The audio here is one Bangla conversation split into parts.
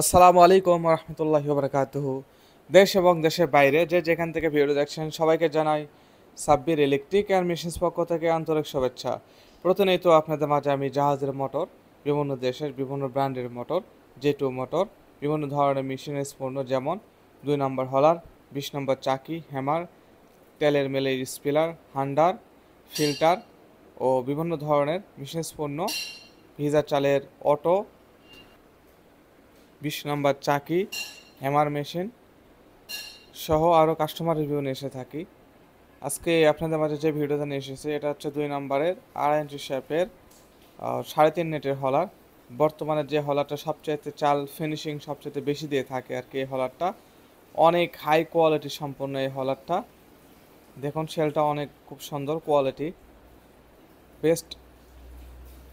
আসসালামু আলাইকুম রহমতুল্লাহি বারাকাতুহু। দেশ এবং দেশের বাইরে যে যেখান থেকে ভিডিও দেখছেন সবাইকে জানাই সাব্বির ইলেকট্রিক অ্যান্ড মেশিনস পক্ষ থেকে আন্তরিক শুভেচ্ছা। প্রতিনিয়ত আপনাদের মাঝে আমি জাহাজের মোটর, বিভিন্ন দেশের বিভিন্ন ব্র্যান্ডের মোটর, জেটু মোটর, বিভিন্ন ধরনের মেশিনারিজ পণ্য যেমন 2 নম্বর হলার, 20 নম্বর চাকি, হ্যামার, তেলের মেলের স্পিলার, হান্ডার, ফিল্টার ও বিভিন্ন ধরনের মেশিনারিজ পণ্য, ভিজা চালের অটো, 20 নম্বর চাকি, হ্যামার মেশিন সহ আরও কাস্টমার রিভিউ নিয়ে এসে থাকি। আজকে আপনাদের মাঝে যে ভিডিওটা নিয়ে এসেছে এটা হচ্ছে 2 নম্বরের 2.5 ইঞ্চি শেপের 3.5 নেটের হলার। বর্তমানে যে হলারটা সবচাইতে চাল ফিনিশিং সবচাইতে বেশি দিয়ে থাকে আর কি, এই হলারটা অনেক হাই কোয়ালিটি সম্পন্ন। এই হলারটা দেখুন, সেলটা অনেক খুব সুন্দর কোয়ালিটি, বেস্ট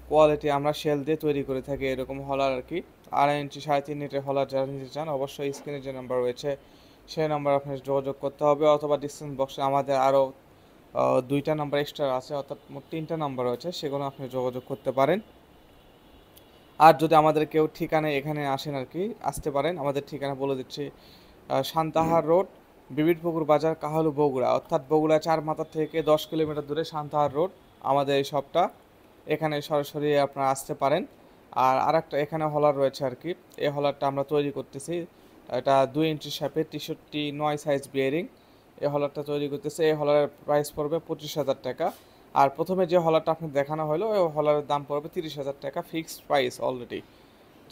কোয়ালিটি আমরা সেল দিয়ে তৈরি করে থাকি এরকম হলার আর কি। 2.5 ইঞ্চি 3.5 নেটের হলার যারা নিতে চান অবশ্যই স্ক্রিনে যে নাম্বার রয়েছে সেই নাম্বার আপনার যোগাযোগ করতে হবে, অথবা ডিসক্রিপশন বক্সে আমাদের আরও 2টা নাম্বার এক্সট্রা আছে, অর্থাৎ মোট 3টা নাম্বার রয়েছে, সেগুলো আপনি যোগাযোগ করতে পারেন। আর যদি আমাদের কেউ ঠিকানায় এখানে আসেন আর কি, আসতে পারেন। আমাদের ঠিকানা বলে দিচ্ছি, সান্তাহার রোড, বিবিরপুকুর বাজার, কাহালু, বগুড়া। অর্থাৎ বগুড়া 4 মাথা থেকে 10 কিলোমিটার দূরে সান্তাহার রোড আমাদের এই শপটা। এখানে সরাসরি আপনারা আসতে পারেন। আর আরেকটা এখানে হলার রয়েছে আর কি, এই হলারটা আমরা তৈরি করতেছি। এটা 2 ইঞ্চি শেপের 63 সাইজ বিয়ারিং এই হলারটা তৈরি করতেছে। এই হলারের প্রাইস পড়বে 25,000 টাকা। আর প্রথমে যে হলারটা আপনি দেখানো হলো ওই হলারের দাম পড়বে 30,000 টাকা, ফিক্সড প্রাইস অলরেডি।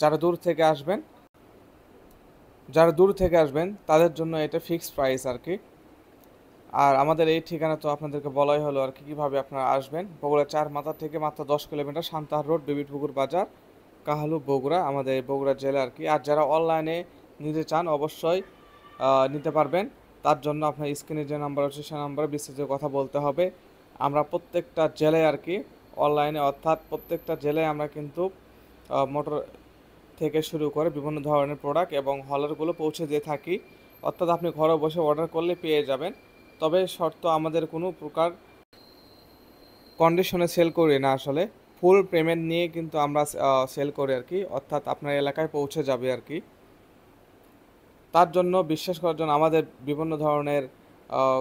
যারা দূর থেকে আসবেন যারা দূর থেকে আসবেন তাদের জন্য এটা ফিক্সড প্রাইস আর কি। আর আমাদের এই ঠিকানা তো আপনাদেরকে বলাই হলো আর কি, কীভাবে আপনারা আসবেন। বগুড়া 4 মাথা থেকে মাত্র 10 কিলোমিটার, সান্তাহার রোড, বিবিরপুকুর বাজার, কাহালু, বগুড়া, আমাদের এই বগুড়া জেলা আর কি। আর যারা অনলাইনে নিতে চান অবশ্যই নিতে পারবেন। তার জন্য আপনার স্ক্রিনে যে নাম্বার আছে সেই নাম্বারে বিস্তারিত কথা বলতে হবে। আমরা প্রত্যেকটা জেলায় আর কি অনলাইনে, অর্থাৎ প্রত্যেকটা জেলায় আমরা কিন্তু মোটর থেকে শুরু করে বিভিন্ন ধরনের প্রোডাক্ট এবং হলারগুলো পৌঁছে দিয়ে থাকি। অর্থাৎ আপনি ঘরে বসে অর্ডার করলে পেয়ে যাবেন। তবে শর্ত, আমাদের কোনো প্রকার কন্ডিশনে সেল করি না আসলে, ফুল পেমেন্ট নিয়ে কিন্তু আমরা সেল করি আর কি, অর্থাৎ আপনার এলাকায় পৌঁছে যাবে আর কি। তার জন্য বিশ্বাস করার জন্য আমাদের বিভিন্ন ধরনের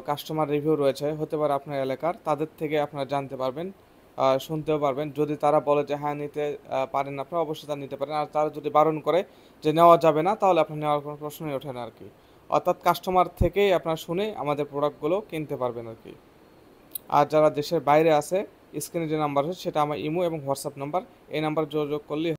কাস্টমার রিভিউ রয়েছে, হতে পারে আপনার এলাকার, তাদের থেকে আপনারা জানতে পারবেন, শুনতেও পারবেন। যদি তারা বলে যে হ্যাঁ নিতে পারেন আপনারা, অবশ্যই তা নিতে পারেন। আর তারা যদি বারণ করে যে নেওয়া যাবে না, তাহলে আপনার নেওয়ার কোনো প্রশ্নই ওঠে না আর কি। অর্থাৎ কাস্টমার থেকেই আপনারা শুনে আমাদের প্রোডাক্টগুলো কিনতে পারবেন আর কি। আর যারা দেশের বাইরে আছে, স্ক্রিনে যে নাম্বার আছে সেটা আমার ইমো এবং হোয়াটসঅ্যাপ নাম্বার, এই নাম্বার যোগাযোগ করলে